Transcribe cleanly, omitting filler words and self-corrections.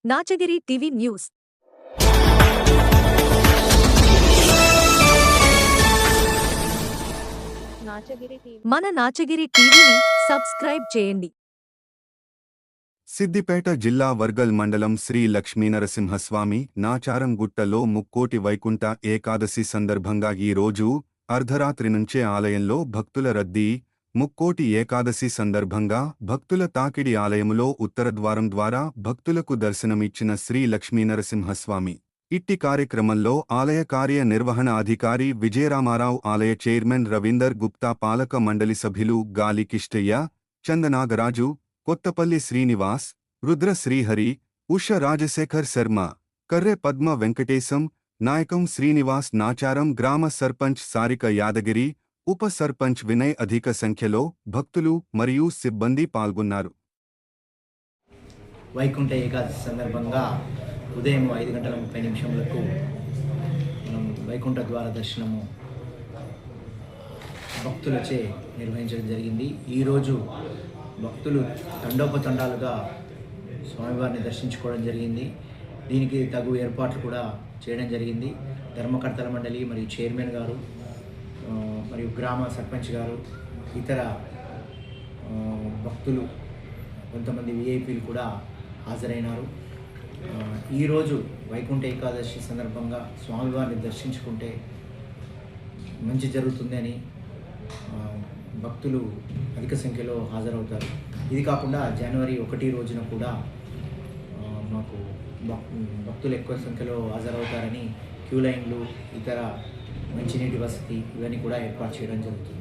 Nachagiri TV news. మన నాచగిరి టీవీని subscribe చేయండి. సిద్దిపేట జిల్లా వర్గల్ మండలం శ్రీ లక్ష్మీనరసింహస్వామి నాచారంగుట్టలో ముక్కోటి వైకుంఠ ఏకాదశి సందర్భంగా ఈ రోజు అర్ధరాత్రి నుంచే ఆలయంలో భక్తుల రద్దీ. ముక్కోటి ఏకాదశి సందర్భంగా భక్తుల తాకిడి ఆలయములో ఉత్తరద్వారం ద్వారా భక్తులకు దర్శనమిచ్చిన శ్రీ లక్ష్మీనరసింహస్వామి. ఇట్టి కార్యక్రమంలో ఆలయ కార్య నిర్వహణ అధికారి విజయరామారావు, ఆలయ చైర్మన్ రవీందర్ గుప్తా, పాలక మండలి సభ్యులు గాలి కిష్టయ్య, చందనాగరాజు, కొత్తపల్లి శ్రీనివాస్, రుద్ర శ్రీహరి, ఉష రాజశేఖర్ శర్మ, కర్రె పద్మ వెంకటేశం, నాయకం శ్రీనివాస్, నాచారం గ్రామ సర్పంచ్ సారిక యాదగిరి, ఉప సర్పంచ్ వినయ్ అధిక సంఖ్యలో భక్తులు మరియు సిబ్బంది పాల్గొన్నారు. వైకుంఠ ఏకాదశి సందర్భంగా ఉదయం 5:30 మనం వైకుంఠ ద్వార దర్శనము భక్తులచే నిర్వహించడం జరిగింది. ఈరోజు భక్తులు తండోపతండాలుగా స్వామివారిని దర్శించుకోవడం జరిగింది. దీనికి తగు ఏర్పాట్లు కూడా చేయడం జరిగింది. ధర్మకర్తల మండలి మరియు చైర్మన్ గారు మరియు గ్రామ సర్పంచ్ గారు, ఇతర భక్తులు, కొంతమంది విఐపీలు కూడా హాజరైనారు. ఈరోజు వైకుంఠ ఏకాదశి సందర్భంగా స్వామివారిని దర్శించుకుంటే మంచి జరుగుతుందని భక్తులు అధిక సంఖ్యలో హాజరవుతారు. ఇది కాకుండా జనవరి 1 రోజున కూడా మాకు భక్తులు ఎక్కువ సంఖ్యలో హాజరవుతారని క్యూ లైన్లు, ఇతర మంచినీటి వసతి ఇవన్నీ కూడా ఏర్పాటు చేయడం జరుగుతుంది.